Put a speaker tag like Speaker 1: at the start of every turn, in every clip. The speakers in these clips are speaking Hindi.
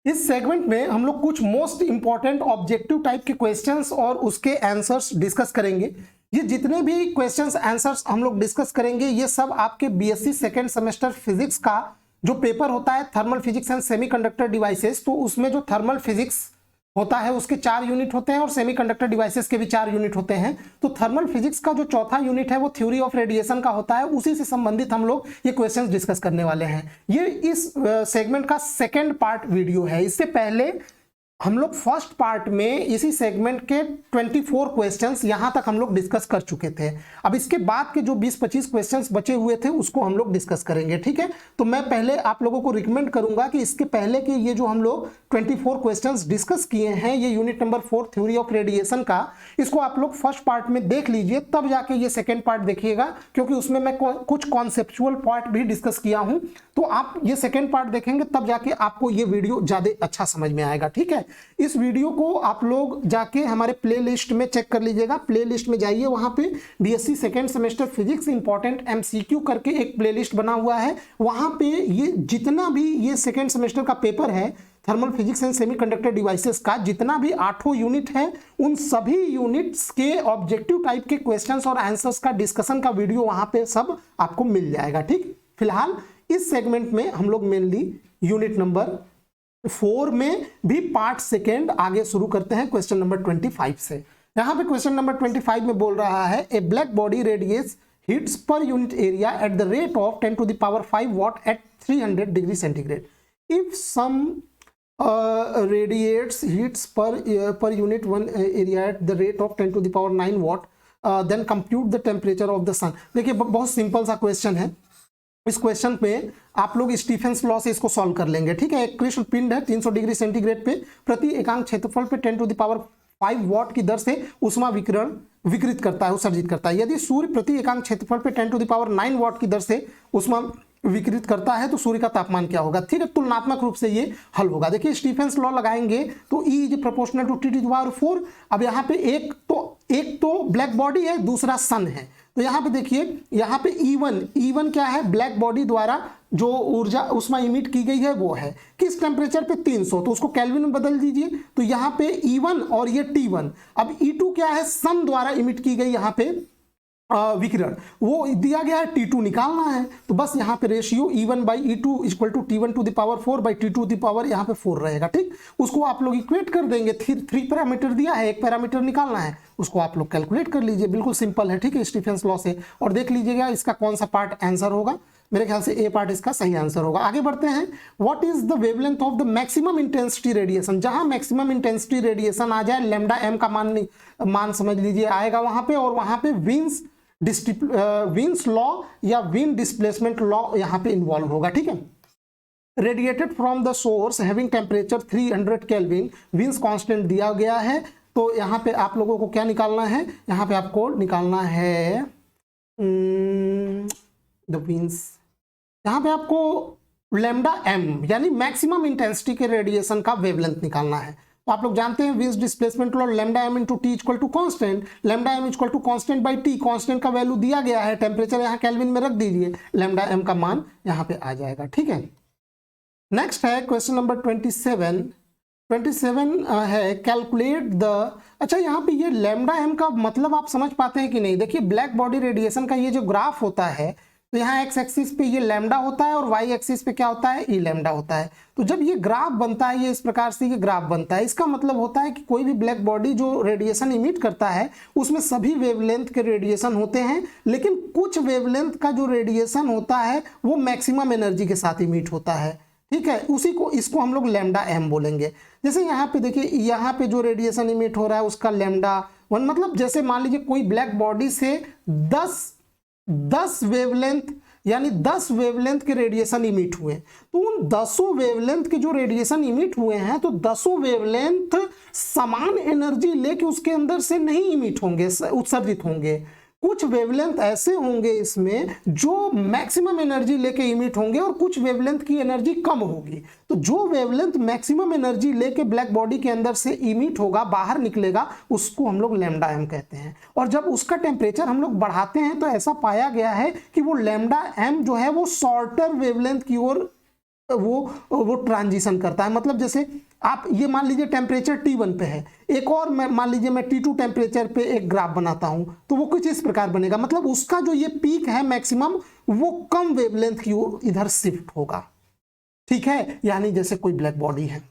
Speaker 1: इस सेगमेंट में हम लोग कुछ मोस्ट इंपॉर्टेंट ऑब्जेक्टिव टाइप के क्वेश्चंस और उसके आंसर्स डिस्कस करेंगे। ये जितने भी क्वेश्चंस आंसर्स हम लोग डिस्कस करेंगे ये सब आपके बीएससी सेकेंड सेमेस्टर फिजिक्स का जो पेपर होता है thermal physics and semiconductor devices, तो उसमें जो थर्मल फिजिक्स होता है उसके 4 यूनिट होते हैं और सेमीकंडक्टर डिवाइसेस के भी 4 यूनिट होते हैं। तो थर्मल फिजिक्स का जो चौथा यूनिट है वो थ्योरी ऑफ रेडिएशन का होता है, उसी से संबंधित हम लोग ये क्वेश्चंस डिस्कस करने वाले हैं। ये इस सेगमेंट का सेकेंड पार्ट वीडियो है। इससे पहले हम लोग फर्स्ट पार्ट में इसी सेगमेंट के 24 क्वेश्चंस यहां तक हम लोग डिस्कस कर चुके थे। अब इसके बाद के जो 20-25 क्वेश्चंस बचे हुए थे उसको हम लोग डिस्कस करेंगे, ठीक है। तो मैं पहले आप लोगों को रिकमेंड करूंगा कि इसके पहले के ये जो हम लोग 24 क्वेश्चंस डिस्कस किए हैं, ये unit number 4 theory of radiation का, इसको आप लोग फर्स्ट पार्ट में देख लीजिए, तब जाके ये सेकेंड पार्ट देखिएगा, क्योंकि उसमें मैं कुछ कॉन्सेप्चुअल पार्ट भी डिस्कस किया हूं। तो आप ये सेकेंड पार्ट देखेंगे तब जाके आपको ये वीडियो ज्यादा अच्छा समझ में आएगा, ठीक है। इस वीडियो को आप लोग जाके हमारे प्लेलिस्ट में चेक कर लीजिएगा। प्लेलिस्ट में जाइए, वहां पे BSc second semester physics important MCQ करके एक प्लेलिस्ट बना हुआ है। वहां पे ये जितना भी ये सेकेंड सेमेस्टर का पेपर है thermal physics and semiconductor devices का, जितना भी 8 यूनिट है, उन सभी यूनिट्स के ऑब्जेक्टिव टाइप के क्वेश्चंस और आंसर्स का डिस्कशन का वीडियो वहां पे सब आपको मिल जाएगा, ठीक। फिलहाल इस सेगमेंट में हम लोग मेनली यूनिट नंबर 4 में भी पार्ट सेकेंड आगे शुरू करते हैं क्वेश्चन नंबर 25 से। यहां पे क्वेश्चन नंबर 25 में बोल रहा है a black body radiates heats per unit area at the rate of 10 to the power 5 watt at 300 degree centigrade. If some radiates heats per unit one area at the rate of 10 to the power 9 watt, then compute the temperature of the sun. देखिए बहुत सिंपल सा क्वेश्चन है। इस क्वेश्चन पे आप लोग स्टीफेंस लॉ से इसको सॉल्व कर लेंगे, ठीक है। एक कृष्ण पिंड है 300 डिग्री सेंटीग्रेड पे प्रति एकांक क्षेत्रफल पे 10 to the power 5 वॉट की दर से उष्मा विकिरण विकृत करता है, उत्सर्जित करता है। यदि सूर्य प्रति एकांक क्षेत्रफल पे 10 to the power 9 वॉट की दर से उष्मा विकृत करता है तो सूर्य का तापमान क्या होगा, ठीक है। तुलनात्मक रूप से ये हल होगा। देखिए स्टीफेंस लॉ लगाएंगे तो E is proportional to T to the power 4। अब यहाँ पे एक तो ब्लैक बॉडी है, दूसरा सन है। तो यहाँ पे देखिए, यहाँ पे E1 क्या है, ब्लैक बॉडी द्वारा जो ऊर्जा उष्मा इमिट की गई है वो है किस टेम्परेचर पे 300, तो उसको केल्विन में बदल दीजिए। तो यहाँ पे E1 और ये T1। अब E2 क्या है, सन द्वारा इमिट की गई यहाँ पे विकिरण, वो दिया गया है, T2 निकालना है। तो बस यहाँ पे ratio E1/E2 equal to T1 to the power 4/T2 to the power यहाँ पे 4 रहेगा, ठीक। उसको आप लोग इक्वेट कर देंगे। 3 पैरामीटर दिया है, एक पैरामीटर निकालना है, उसको आप लोग कैलकुलेट कर लीजिए, बिल्कुल सिंपल है, ठीक है, स्टीफेंस लॉ से। और देख लीजिएगा इसका कौन सा पार्ट आंसर होगा। मेरे ख्याल से ए पार्ट इसका सही आंसर होगा। आगे बढ़ते हैं। What is the wavelength of the maximum intensity radiation. जहां मैक्सिमम इंटेंसिटी रेडिएशन आ जाए, लैम्डा एम का मान समझ लीजिए आएगा वहां पे, और वहां पे विन्स लॉ या विंड डिस्प्लेसमेंट लॉ यहां पे इन्वॉल्व होगा, ठीक है। Radiated from the source having temperature 300 kelvin, wins constant दिया गया है। तो यहां पे आप लोगों को क्या निकालना है, यहां पे आपको निकालना है द विन्स, यहां पे आपको लैम्डा एम यानी मैक्सिमम इंटेंसिटी के रेडिएशन का वेवलेंथ निकालना है। तो आप लोग जानते हैं Wien's displacement law, lambda M into T equal to constant, lambda M equal to constant by T. Constant का वैल्यू दिया गया है, टेम्परेचर यहाँ केल्विन में रख दीजिए, लैम्डा एम का मान यहाँ पे आ जाएगा, ठीक है। नेक्स्ट है क्वेश्चन नंबर 27 है कैलकुलेट द। अच्छा, यहाँ पे ये लैम्डा एम का मतलब आप समझ पाते हैं कि नहीं। देखिए ब्लैक बॉडी रेडिएशन का ये जो ग्राफ होता है, तो यहाँ एक्स एक्सिस पे ये लैम्डा होता है और वाई एक्सिस पे क्या होता है, ई लैम्डा होता है। तो जब ये ग्राफ बनता है, ये इस प्रकार से ये ग्राफ बनता है, इसका मतलब होता है कि कोई भी ब्लैक बॉडी जो रेडिएशन इमिट करता है उसमें सभी वेवलेंथ के रेडिएशन होते हैं, लेकिन कुछ वेवलेंथ का जो रेडिएशन होता है वो मैक्सिमम एनर्जी के साथ इमिट होता है, ठीक है। इसको हम लोग लैम्डा एम बोलेंगे। जैसे यहाँ पे देखिए, यहाँ पे जो रेडिएशन इमिट हो रहा है उसका लैम्डा 1, मतलब जैसे मान लीजिए कोई ब्लैक बॉडी से 10 वेवलेंथ यानी 10 वेवलेंथ के रेडिएशन इमिट हुए, तो उन 10 वेवलेंथ के जो रेडिएशन इमिट हुए हैं, तो 10 वेवलेंथ समान एनर्जी लेके उसके अंदर से नहीं इमिट होंगे, उत्सर्जित होंगे। कुछ वेवलेंथ ऐसे होंगे इसमें जो मैक्सिमम एनर्जी लेके इमिट होंगे और कुछ वेवलेंथ की एनर्जी कम होगी। तो जो वेवलेंथ मैक्सिमम एनर्जी लेके ब्लैक बॉडी के अंदर से इमिट होगा, बाहर निकलेगा, उसको हम लोग लैम्डा एम कहते हैं। और जब उसका टेम्परेचर हम लोग बढ़ाते हैं तो ऐसा पाया गया है कि वो लैम्डा एम जो है वो शॉर्टर वेवलेंथ की ओर वो ट्रांजिशन करता है। मतलब जैसे आप ये मान लीजिए टेम्परेचर T1 पे है, एक और मान लीजिए मैं T2 टेम्परेचर पे एक ग्राफ बनाता हूं, तो वो कुछ इस प्रकार बनेगा। मतलब उसका जो ये पीक है मैक्सिमम, वो कम वेवलेंथ की ओर इधर शिफ्ट होगा, ठीक है। यानी जैसे कोई ब्लैक बॉडी है,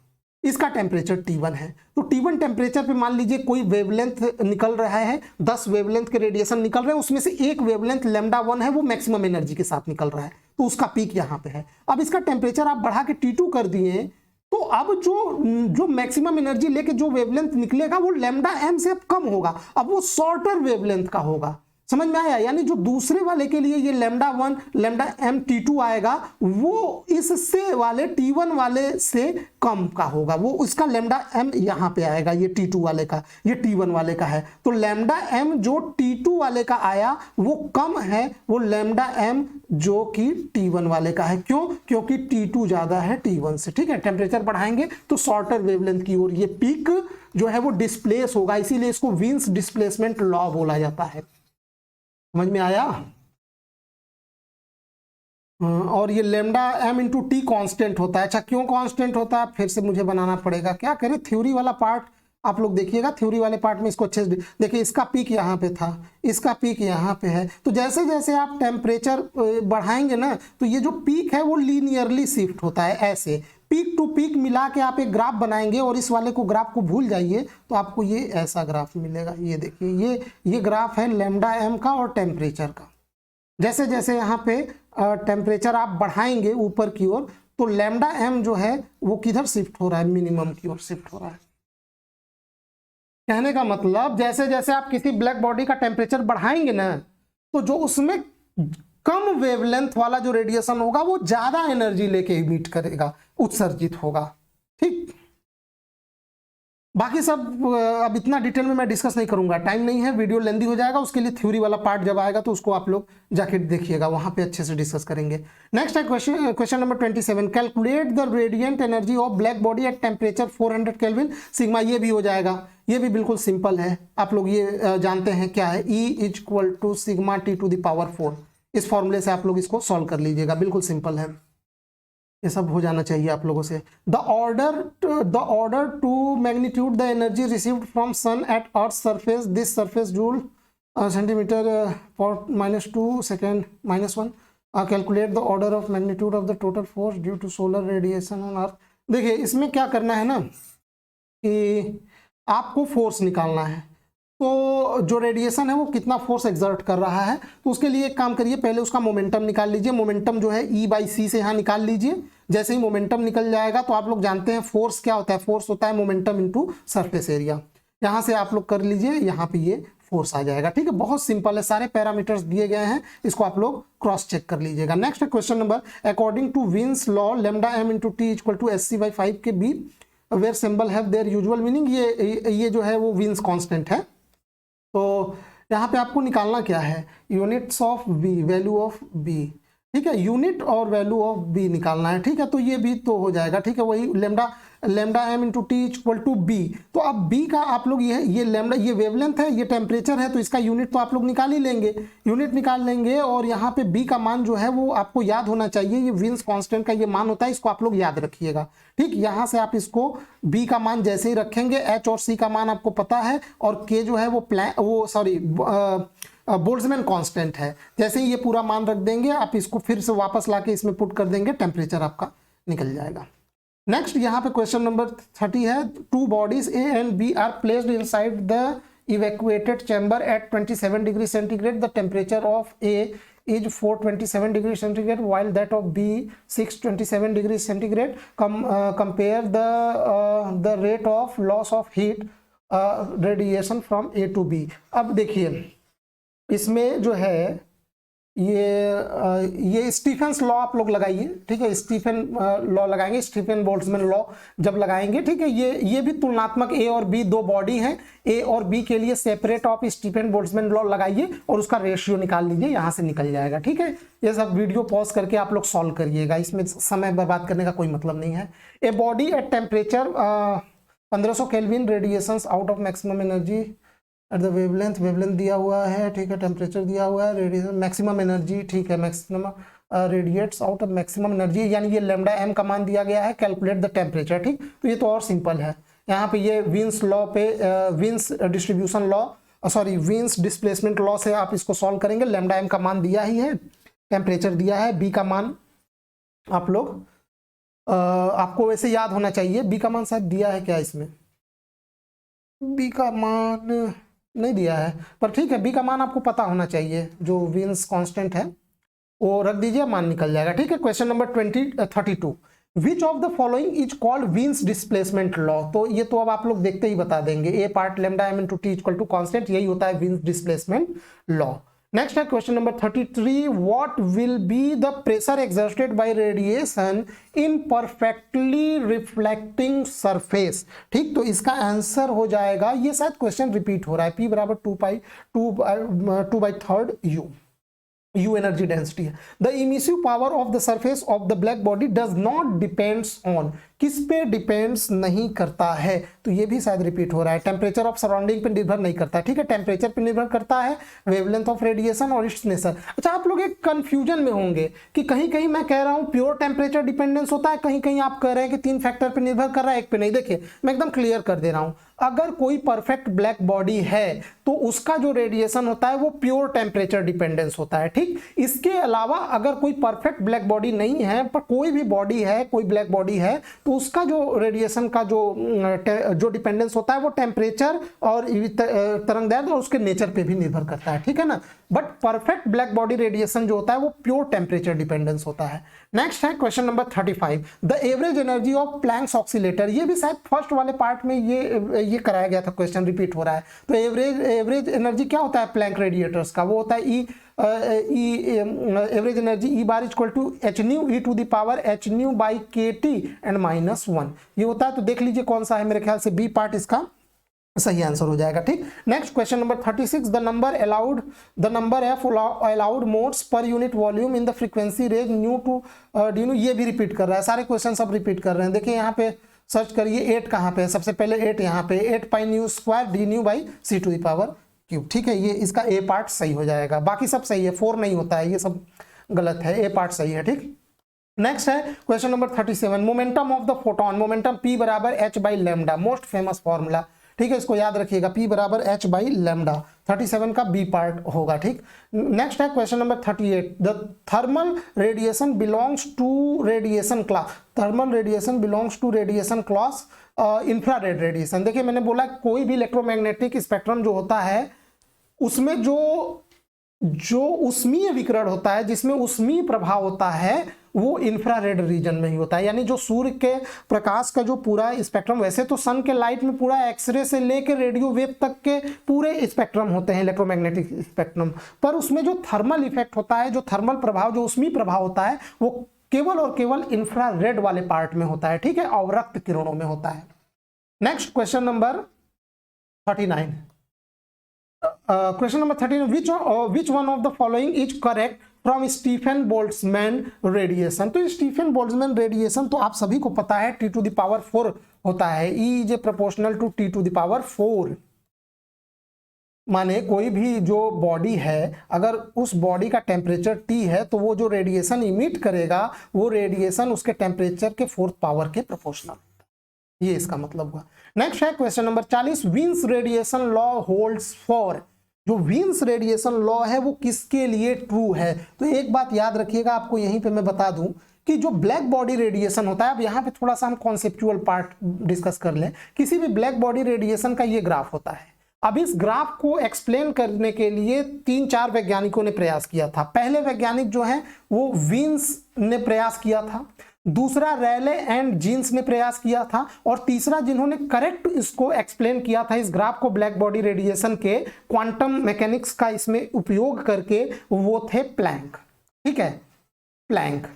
Speaker 1: इसका टेम्परेचर T1 है, तो T1 टेम्परेचर पे मान लीजिए कोई वेवलेंथ निकल रहा है, 10 वेवलेंथ के रेडिएशन निकल रहे हैं, उसमें से एक वेवलेंथ λ1 है, वो मैक्सिमम एनर्जी के साथ निकल रहा है, तो उसका पीक यहाँ पे है। अब इसका टेम्परेचर आप बढ़ा के T2 कर दिए, तो अब जो मैक्सिमम एनर्जी लेके जो वेवलेंथ निकलेगा वो λm से अब कम होगा, अब वो शॉर्टर वेवलेंथ का होगा। समझ में आया? यानी जो दूसरे वाले के लिए ये λ1 λm T2 आएगा, वो इससे वाले T1 वाले से कम का होगा, वो उसका λm यहां पे आएगा, ये T2 वाले का, ये T1 वाले का है। तो λm जो T2 वाले का आया वो कम है, वो λm जो कि T1 वाले का है। क्यों? क्योंकि T2 ज्यादा है T1 से, ठीक है। टेम्परेचर बढ़ाएंगे तो शॉर्टर वेवलेंथ की ओर ये पीक जो है वो डिस्प्लेस होगा, इसीलिए इसको विन्स डिस्प्लेसमेंट लॉ बोला जाता है। समझ में आया? और ये λm इंटू टी कॉन्स्टेंट होता है। अच्छा, क्यों कॉन्स्टेंट होता है? फिर से मुझे बनाना पड़ेगा, क्या करें, थ्योरी वाला पार्ट आप लोग देखिएगा, थ्योरी वाले पार्ट में इसको अच्छे से देखिए। इसका पीक यहाँ पे था, इसका पीक यहाँ पे है, तो जैसे जैसे आप टेम्परेचर बढ़ाएंगे ना, तो ये जो पीक है वो लीनियरली शिफ्ट होता है। ऐसे पीक टू पीक मिला के आप एक ग्राफ बनाएंगे, और इस वाले को ग्राफ को भूल जाइए तो आपको ये ऐसा ग्राफ मिलेगा। ये देखिए, ये ग्राफ है λm का और टेम्परेचर का। जैसे जैसे यहाँ पे टेम्परेचर आप बढ़ाएंगे ऊपर की ओर, तो λm जो है वो किधर शिफ्ट हो रहा है, मिनिमम की ओर शिफ्ट हो रहा है। कहने का मतलब जैसे जैसे आप किसी ब्लैक बॉडी का टेम्परेचर बढ़ाएंगे ना, तो जो उसमें कम वेवलेंथ वाला जो रेडिएशन होगा वो ज्यादा एनर्जी लेके इमिट करेगा, उत्सर्जित होगा, ठीक। बाकी सब अब इतना डिटेल में मैं डिस्कस नहीं करूंगा, टाइम नहीं है, वीडियो लेंदी हो जाएगा। उसके लिए थ्योरी वाला पार्ट जब आएगा तो उसको आप लोग जाके देखिएगा, वहां पे अच्छे से डिस्कस करेंगे। नेक्स्ट है question number 27, calculate the radiant energy of black body at temperature 400 kelvin sigma. ये भी हो जाएगा, ये भी बिल्कुल सिंपल है, आप लोग ये जानते हैं क्या है, E = सिग्मा T⁴। इस फॉर्मूले से आप लोग इसको सॉल्व कर लीजिएगा, बिल्कुल सिंपल है, ये सब हो जाना चाहिए आप लोगों से। The order to magnitude the energy received from sun at earth surface, this surface joule centimetre for -2 second -1। Calculate the order of magnitude of the total force due to solar radiation on earth. देखिए, इसमें क्या करना है ना कि आपको फोर्स निकालना है, तो जो रेडिएशन है वो कितना फोर्स एक्सर्ट कर रहा है, तो उसके लिए एक काम करिए, पहले उसका मोमेंटम निकाल लीजिए। मोमेंटम जो है E/c से यहाँ निकाल लीजिए। जैसे ही मोमेंटम निकल जाएगा तो आप लोग जानते हैं फोर्स क्या होता है, फोर्स होता है मोमेंटम इनटू सरफेस एरिया। यहाँ से आप लोग कर लीजिए, यहाँ पे ये फोर्स आ जाएगा, ठीक है। बहुत सिंपल है, सारे पैरामीटर्स दिए गए हैं, इसको आप लोग क्रॉस चेक कर लीजिएगा। Next question number, according to Wien's law λm × t = sc/5 K B where symbol have their usual meaning. ये जो है वो विन्स कांस्टेंट है। तो यहाँ पे आपको निकालना क्या है, units of B, value of B, ठीक है, यूनिट और वैल्यू ऑफ बी निकालना है, ठीक है। तो ये भी तो हो जाएगा, ठीक है, वही λm × t = b। तो अब b का आप लोग ये लैम्डा, ये वेवलेंथ है, ये टेम्परेचर है, तो इसका यूनिट तो आप लोग निकाल ही लेंगे, यूनिट निकाल लेंगे। और यहाँ पे b का मान जो है वो आपको याद होना चाहिए, ये विन्स कांस्टेंट का ये मान होता है, इसको आप लोग याद रखिएगा, ठीक। यहाँ से आप इसको b का मान जैसे ही रखेंगे, h और c का मान आपको पता है, और k जो है वो बोल्ट्जमैन कांस्टेंट है। जैसे ही ये पूरा मान रख देंगे, आप इसको फिर से वापस लाके इसमें पुट कर देंगे, टेम्परेचर आपका निकल जाएगा। नेक्स्ट यहाँ पे क्वेश्चन नंबर 30 है, two bodies A and B are placed inside the evacuated chamber at 27 degree centigrade. The temperature of A is 427 degree centigrade while that of B 627 degree centigrade. Compare the rate of loss of heat radiation from A to B. अब देखिए, इसमें जो है ये स्टीफेंस लॉ आप लोग लगाइए, ठीक है, स्टीफन लॉ लगाएंगे, स्टीफन बोल्ट्जमैन लॉ जब लगाएंगे, ठीक है। ये भी तुलनात्मक A और B दो बॉडी हैं, A और B के लिए separate of Stefan Boltzmann law लगाइए और उसका रेशियो निकाल लीजिए, यहां से निकल जाएगा, ठीक है। ये सब वीडियो पॉज करके आप लोग सॉल्व करिएगा, इसमें समय बर्बाद करने का कोई मतलब नहीं है। A body at temperature 1500 kelvin radiations out of maximum energy at the wavelength दिया हुआ है, ठीक है, टेम्परेचर दिया हुआ है, रेडिएशन मैक्सिमम एनर्जी, ठीक है, maximum radiates out of maximum energy, यानी ये लैम्डा एम का मान दिया गया है, कैलकुलेट द टेम्परेचर। ठीक, तो ये तो और सिंपल है। यहाँ पे ये विन्स लॉ पे wins distribution law sorry wins displacement law से आप इसको सॉल्व करेंगे। लैम्डा एम का मान दिया ही है, टेम्परेचर दिया है, बी का मान आप लोग आपको वैसे याद होना चाहिए। बी का मान शायद दिया है क्या इसमें, बी का मान नहीं दिया है, पर ठीक है, बी का मान आपको पता होना चाहिए, जो विन्स कांस्टेंट है वो रख दीजिए, मान निकल जाएगा। ठीक है, question number 32, which of the following is called wins displacement law. तो ये तो अब आप लोग देखते ही बता देंगे, a part lambda M into T equal to constant, यही होता है विन्स डिस्प्लेसमेंट लॉ। नेक्स्ट है question number 33, what will be the pressure exerted by radiation in perfectly reflecting surface. ठीक, तो इसका आंसर हो जाएगा, ये शायद क्वेश्चन रिपीट हो रहा है, P बराबर 2/3 U एनर्जी डेंसिटी है। The emissive power of the surface of the black body does not depends on, किस पे डिपेंड्स नहीं करता है, तो ये भी शायद रिपीट हो रहा है। टेम्परेचर ऑफ सराउंडिंग पे निर्भर नहीं करता है। ठीक है, टेम्परेचर पे निर्भर करता है, वेवलेंथ ऑफ रेडिएशन और इट्स नेचर। अच्छा, आप लोग एक कंफ्यूजन में होंगे कि कहीं कहीं मैं कह रहा हूं प्योर टेम्परेचर डिपेंडेंस होता है, कहीं कहीं आप कह रहे हैं कि 3 फैक्टर पे निर्भर कर रहा है, एक पे नहीं। देखिए, मैं एकदम क्लियर कर दे रहा हूं, अगर कोई परफेक्ट ब्लैक बॉडी है तो उसका जो रेडिएशन होता है वो प्योर टेम्परेचर डिपेंडेंस होता है। ठीक, इसके अलावा अगर कोई परफेक्ट ब्लैक बॉडी नहीं है, पर कोई भी बॉडी है, कोई ब्लैक बॉडी है, तो उसका जो रेडिएशन का जो डिपेंडेंस होता है वो टेम्परेचर और तरंगदैर्घ्य और उसके नेचर पे भी निर्भर करता है। ठीक है ना, but perfect black body radiation जो होता है वो प्योर टेम्परेचर डिपेंडेंस होता है। नेक्स्ट है question number 35, the average energy of Planck's oscillator. ये भी शायद फर्स्ट वाले पार्ट में ये कराया गया था, क्वेश्चन रिपीट हो रहा है। तो एवरेज एनर्जी क्या होता है प्लैंक रेडिएटर्स का, वो होता है average energy E bar equal to H nu E to the power H nu by K T and -1 ये होता है। तो देख लीजिए कौन सा है, मेरे ख्याल से बी पार्ट इसका सही आंसर हो जाएगा। ठीक, next question number 36, the number of allowed modes per unit volume in the frequency range nu to D nu. ये भी रिपीट कर रहा है, सारे क्वेश्चन सब रिपीट कर रहे हैं। देखिए यहाँ पे सर्च करिए 8 कहाँ पे है, सबसे पहले 8 यहाँ पे 8 pi nu square D nu by C to the power cube. ठीक है, ये इसका ए पार्ट सही हो जाएगा, बाकी सब सही है, 4 नहीं होता है, ये सब गलत है, ए पार्ट सही है। ठीक, नेक्स्ट है question number 37, momentum of the photon, momentum P बराबर h by lambda, most famous formula. ठीक है, इसको याद रखिएगा, P बराबर h बाई लैम्डा। 37 का बी पार्ट होगा। ठीक, नेक्स्ट है question number 38, the thermal radiation belongs to radiation class, thermal radiation belongs to radiation class infrared radiation. देखिए, मैंने बोला कोई भी इलेक्ट्रोमैग्नेटिक स्पेक्ट्रम जो होता है उसमें जो उष्मीय विकिरण होता है, जिसमें उष्मीय प्रभाव होता है, वो इंफ्रारेड रीजन में ही होता है। यानी जो सूर्य के प्रकाश का जो पूरा स्पेक्ट्रम, वैसे तो सन के लाइट में पूरा एक्सरे से लेकर रेडियो वेव तक के पूरे स्पेक्ट्रम होते हैं इलेक्ट्रोमैग्नेटिक स्पेक्ट्रम, पर उसमें जो थर्मल इफेक्ट होता है, जो थर्मल प्रभाव, जो उष्मीय प्रभाव होता है, वो केवल और केवल इंफ्रारेड वाले पार्ट में होता है। ठीक है, अवरक्त किरणों में होता है। Next question number 39, question number 39, which one of the following is correct from Stefan Boltzmann radiation. तो स्टीफन बोल्ट्जमैन रेडिएशन तो आप सभी को पता है, T टू द पावर 4 होता है, E is proportional to T to the power 4। माने कोई भी जो बॉडी है, अगर उस बॉडी का टेम्परेचर T है तो वो जो रेडिएशन इमिट करेगा वो रेडिएशन उसके टेम्परेचर के 4th पावर के प्रोपोर्शनल, ये इसका मतलब हुआ। नेक्स्ट है question number 40, wins radiation law holds for, जो विन्स रेडिएशन लॉ है वो किसके लिए ट्रू है। तो एक बात याद रखिएगा, आपको यहीं पे मैं बता दूं कि जो ब्लैक बॉडी रेडिएशन होता है, अब यहाँ पे थोड़ा सा हम कॉन्सेप्चुअल पार्ट डिस्कस कर लें। किसी भी ब्लैक बॉडी रेडिएशन का ये ग्राफ होता है। अब इस ग्राफ को एक्सप्लेन करने के लिए 3-4 वैज्ञानिकों ने प्रयास किया था। पहले वैज्ञानिक जो हैं वो विन्स ने प्रयास किया था, दूसरा रैले एंड जीन्स ने प्रयास किया था, और तीसरा जिन्होंने करेक्ट इसको एक्सप्लेन किया था, इस ग्राफ को ब्लैक बॉडी रेडिएशन के क्वांटम मैकेनिक्स का इसमें उपयोग करके, वो थे प्लैंक। ठीक है, प्लैंक।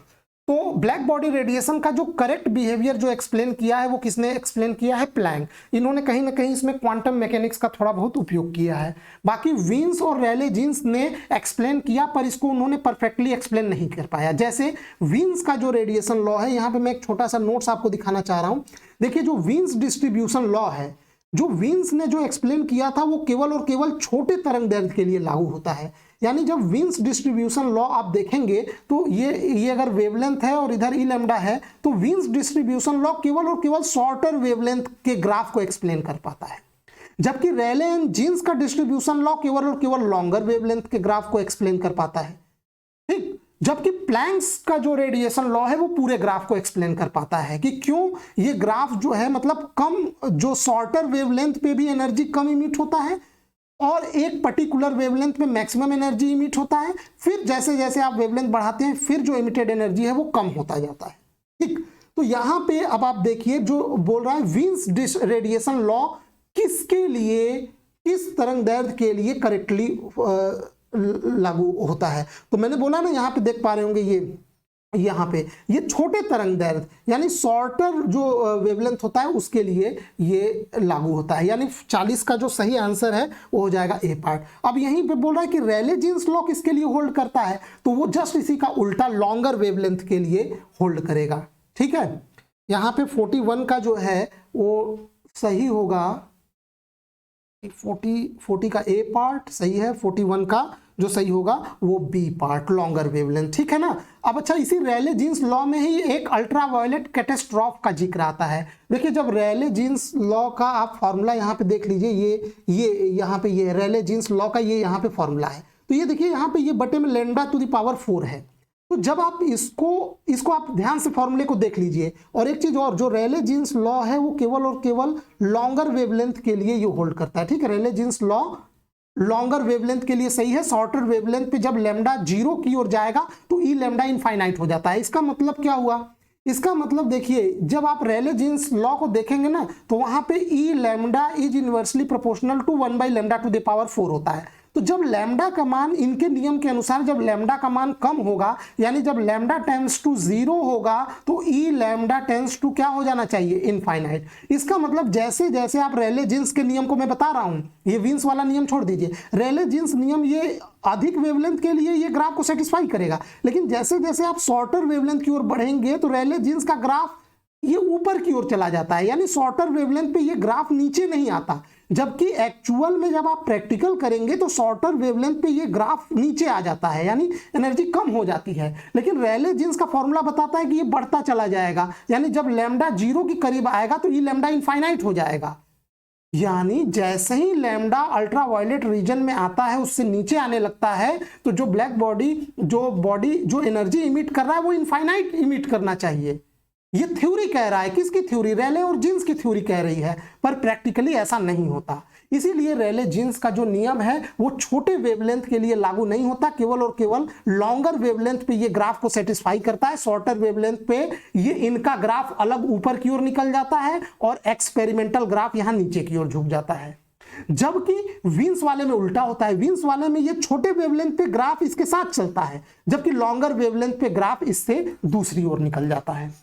Speaker 1: तो ब्लैक बॉडी रेडिएशन का जो करेक्ट बिहेवियर जो एक्सप्लेन किया है वो किसने एक्सप्लेन किया है, प्लैंक। इन्होंने कहीं ना कहीं इसमें क्वांटम मैकेनिक्स का थोड़ा बहुत उपयोग किया है। बाकी विन्स और रैले जीन्स ने एक्सप्लेन किया, पर इसको उन्होंने परफेक्टली एक्सप्लेन नहीं कर पाया। जैसे विन्स का जो रेडिएशन लॉ है, यहाँ पे मैं एक छोटा सा नोट्स आपको दिखाना चाह रहा हूँ। देखिए, जो विन्स डिस्ट्रीब्यूशन लॉ है, जो वीन्स ने जो एक्सप्लेन किया था वो केवल और केवल छोटे तरंग दैर्ध्य के लिए लागू होता है। यानी जब वीन्स डिस्ट्रीब्यूशन लॉ आप देखेंगे तो ये अगर वेवलेंथ है और इधर ई लैम्डा है, तो वीन्स डिस्ट्रीब्यूशन लॉ केवल और केवल शॉर्टर वेवलेंथ के ग्राफ को एक्सप्लेन कर पाता है, जबकि रेले एंड जीन्स का डिस्ट्रीब्यूशन लॉ केवल और केवल लॉन्गर वेवलेंथ के ग्राफ को एक्सप्लेन कर पाता है। ठीक, जबकि प्लैंक्स का जो रेडिएशन लॉ है वो पूरे ग्राफ को एक्सप्लेन कर पाता है कि क्यों ये ग्राफ जो है मतलब कम, जो शॉर्टर वेवलेंथ पे भी एनर्जी कम इमिट होता है और एक पर्टिकुलर वेवलेंथ में मैक्सिमम एनर्जी इमिट होता है, फिर जैसे जैसे आप वेवलेंथ बढ़ाते हैं फिर जो इमिटेड एनर्जी है वो कम होता जाता है। ठीक, तो यहां पे अब आप देखिए जो बोल रहा है वीन्स रेडिएशन लॉ किसके लिए, किस तरंग दैर्ध्य के लिए करेक्टली लागू होता है। तो मैंने बोला ना, यहां पे देख पा रहे होंगे ये यहाँ पे ये छोटे तरंग दैर्ध्य यानी शॉर्टर जो वेवलेंथ होता है उसके लिए ये लागू होता है। यानी 40 का जो सही आंसर है वो हो जाएगा ए पार्ट। अब यहीं पे बोल रहा है कि रेले जीन्स लॉ किसके लिए होल्ड करता है, तो वो जस्ट इसी का उल्टा लॉन्गर वेवलेंथ के लिए होल्ड करेगा। ठीक है, यहाँ पे 41 का जो है वो सही होगा, 40 का ए पार्ट सही है, 41 का जो सही होगा वो बी पार्ट लॉन्गर वेवलेंथ। ठीक है ना। अब अच्छा, इसी रेले जीन्स लॉ में ही एक अल्ट्रावायलेट कैटास्ट्रॉफ का जिक्र आता है। देखिए जब रेले जीन्स लॉ का आप फॉर्मूला यहाँ पे देख लीजिए, ये यहाँ पे ये रेले जीन्स लॉ का ये यहाँ पे फॉर्मूला है, तो ये देखिए यहाँ पे ये बटे में लैम्डा टू द पावर 4 है। तो जब आप इसको आप ध्यान से फॉर्मूले को देख लीजिए। और एक चीज और, जो रेले जीन्स लॉ है वो केवल और केवल लॉन्गर वेवलेंथ के लिए ये होल्ड करता है। ठीक है, रेले जीन्स लॉ लॉन्गर वेवलेंथ के लिए सही है। शॉर्टर वेवलेंथ पे जब लैम्डा 0 की ओर जाएगा तो ई लैम्डा इनफाइनाइट हो जाता है। इसका मतलब क्या हुआ, इसका मतलब देखिए जब आप रेले जीन्स लॉ को देखेंगे ना तो वहां पे E lambda is inversely proportional to 1 by lambda to the power 4 होता है। तो जब लैम्डा का मान, इनके नियम के अनुसार जब लैम्डा का मान कम होगा, यानी जब लैम्डा टेंड्स टू 0 होगा तो ई लैम्डा टेंड्स टू क्या हो जाना चाहिए, इनफाइनाइट। इसका मतलब जैसे जैसे आप रेले जीन्स के नियम को मैं बता रहा हूं, ये वीन्स वाला नियम छोड़ दीजिए, रेले जीन्स नियम ये अधिक वेवलेंथ के लिए ये ग्राफ को सेटिस्फाई करेगा, लेकिन जैसे जैसे आप शॉर्टर वेवलेंथ की ओर बढ़ेंगे तो रेले जीन्स का ग्राफ ये ऊपर की ओर चला जाता है। यानी शॉर्टर वेवलेंथ पे ये ग्राफ नीचे नहीं आता, जबकि एक्चुअल में जब आप प्रैक्टिकल करेंगे तो शॉर्टर वेवलेंथ पे ये ग्राफ नीचे आ जाता है, यानी एनर्जी कम हो जाती है। लेकिन रेले जीन्स का फॉर्मूला बताता है कि ये बढ़ता चला जाएगा, यानी जब लैम्डा 0 के करीब आएगा तो ये लैम्डा इनफाइनाइट हो जाएगा। यानी जैसे ही लैम्डा अल्ट्रावायलेट रीजन में आता है उससे नीचे आने लगता है तो जो ब्लैक बॉडी जो एनर्जी इमिट कर रहा है वो इनफाइनाइट इमिट करना चाहिए। ये थ्योरी कह रहा है, किसकी थ्योरी, रेले और जीन्स की थ्योरी कह रही है, पर प्रैक्टिकली ऐसा नहीं होता। इसीलिए रेले जीन्स का जो नियम है वो छोटे वेवलेंथ के लिए लागू नहीं होता, केवल और केवल लॉन्गर वेवलेंथ पे ये ग्राफ को सेटिस्फाई करता है। शॉर्टर वेवलेंथ पे ये इनका ग्राफ अलग ऊपर की ओर निकल जाता है और एक्सपेरिमेंटल ग्राफ यहां नीचे की ओर झुक जाता है। जबकि वीन्स वाले में उल्टा होता है, वीन्स वाले में ये छोटे वेवलेंथ पे ग्राफ इसके साथ चलता है, जबकि लॉन्गर वेवलेंथ पे ग्राफ इससे दूसरी ओर निकल जाता है।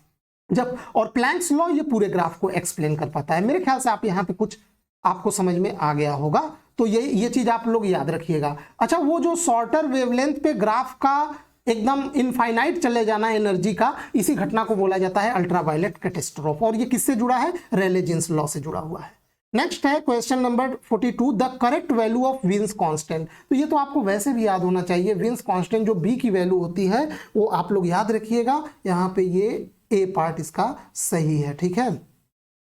Speaker 1: जब और प्लैंक्स लॉ ये पूरे ग्राफ को एक्सप्लेन कर पाता है। मेरे ख्याल से आप यहाँ पे कुछ आपको समझ में आ गया होगा, तो ये चीज आप लोग याद रखिएगा। अच्छा, वो जो शॉर्टर वेवलेंथ पे ग्राफ का एकदम इनफाइनाइट चले जाना एनर्जी का, इसी घटना को बोला जाता है अल्ट्रावायलेट कैटास्ट्रोफ, और ये किससे जुड़ा है, रेले जीन्स लॉ से जुड़ा हुआ है। नेक्स्ट है question number 42, the correct value of wins constant. तो ये तो आपको वैसे भी याद होना चाहिए, विन्स कांस्टेंट जो बी की वैल्यू होती है वो आप लोग याद रखिएगा। यहाँ पे ये ए पार्ट इसका सही है। ठीक है,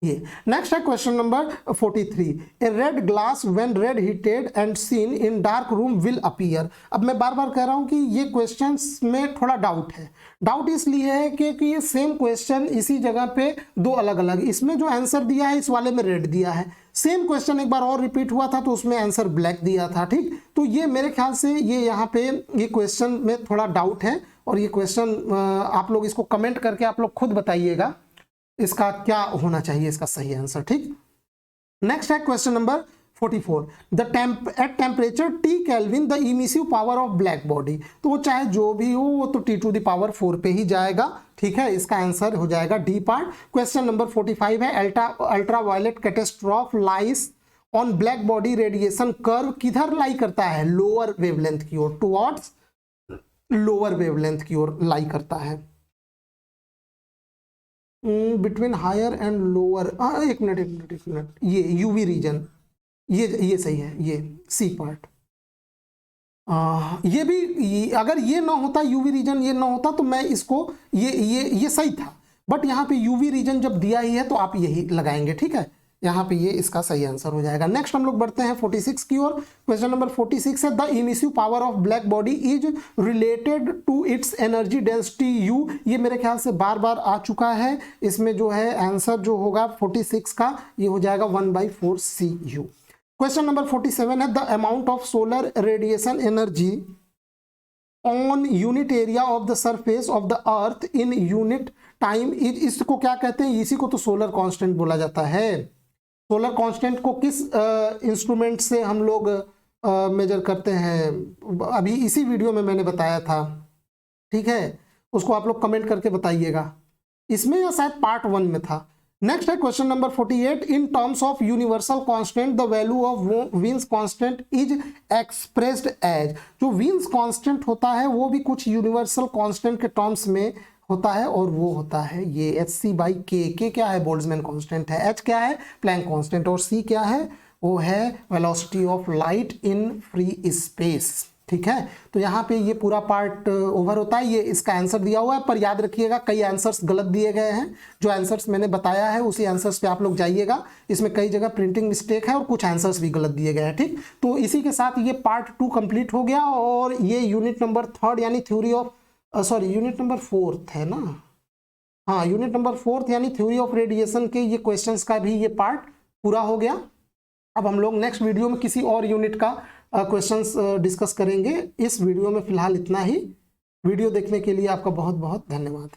Speaker 1: ये नेक्स्ट है question number 43, A red glass when red heated and seen in dark room will appear. अब मैं बार बार कह रहा हूं कि ये क्वेश्चंस में थोड़ा डाउट है। डाउट इसलिए है कि ये सेम क्वेश्चन इसी जगह पे दो अलग अलग, इसमें जो आंसर दिया है इस वाले में रेड दिया है, सेम क्वेश्चन एक बार और रिपीट हुआ था तो उसमें आंसर ब्लैक दिया था। ठीक, तो ये मेरे ख्याल से ये यहाँ पे ये क्वेश्चन में थोड़ा डाउट है, और ये क्वेश्चन आप लोग इसको कमेंट करके आप लोग खुद बताइएगा इसका क्या होना चाहिए, इसका सही आंसर। ठीक, नेक्स्ट है question number 44, at temperature T kelvin the emissive power of black body. तो वो चाहे जो भी हो वो तो T टू द पावर 4 पे ही जाएगा। ठीक है, इसका आंसर हो जाएगा डी पार्ट। क्वेश्चन नंबर 45 है, ultraviolet catastrophe lies on black body radiation curve किधर लाई करता है, लोअर वेवलेंथ की ओर, टुवर्ड्स लोअर वेवलेंथ की ओर लाई करता है। बिटवीन हायर एंड लोअर, एक मिनट, ये यूवी रीजन, ये सही है, ये सी पार्ट। ये भी अगर ये ना होता, यूवी रीजन ये ना होता, तो मैं इसको ये सही था, बट यहाँ पे यूवी रीजन जब दिया ही है तो आप यही लगाएंगे, ठीक है। यहाँ पे ये इसका सही आंसर हो जाएगा। नेक्स्ट हम लोग बढ़ते हैं 46 की ओर। क्वेश्चन नंबर 46 है the emissive power of black body is related to its energy density U. ये मेरे ख्याल से बार बार आ चुका है। इसमें जो है आंसर जो होगा 46 का ये हो जाएगा 1/4 CU। क्वेश्चन नंबर 47 है the amount of solar radiation energy on unit area of the surface of the earth in unit time is. इसको क्या कहते हैं? इसी को तो सोलर कांस्टेंट बोला जाता है। सोलर कांस्टेंट को किस इंस्ट्रूमेंट से हम लोग मेजर करते हैं? अभी इसी वीडियो में मैंने बताया था, ठीक है। उसको आप लोग कमेंट करके बताइएगा, इसमें या शायद पार्ट 1 में था। नेक्स्ट है question number 48 in terms of universal constant the value of Wien's constant is expressed as. जो वीन्स कांस्टेंट होता है वो भी कुछ यूनिवर्सल कांस्टेंट के टर्म्स में होता है और वो होता है ये hc/k। k क्या है? बोल्ट्जमैन कांस्टेंट है। h क्या है? Planck constant. और c क्या है? वो है velocity of light in free space, ठीक है। तो यहाँ पे ये पूरा पार्ट ओवर होता है। ये इसका आंसर दिया हुआ है, पर याद रखिएगा कई आंसर्स गलत दिए गए हैं। जो आंसर्स मैंने बताया है उसी आंसर्स पे आप लोग जाइएगा। इसमें कई जगह प्रिंटिंग मिस्टेक है और कुछ आंसर्स भी गलत दिए गए हैं, ठीक। तो इसी के साथ ये पार्ट 2 कंप्लीट हो गया और ये यूनिट नंबर 3 यानी थ्योरी ऑफ यूनिट नंबर 4 है ना, हाँ, यूनिट नंबर 4 यानी थ्योरी ऑफ रेडिएशन के ये क्वेश्चंस का भी ये पार्ट पूरा हो गया। अब हम लोग नेक्स्ट वीडियो में किसी और यूनिट का क्वेश्चंस डिस्कस करेंगे। इस वीडियो में फिलहाल इतना ही। वीडियो देखने के लिए आपका बहुत बहुत धन्यवाद।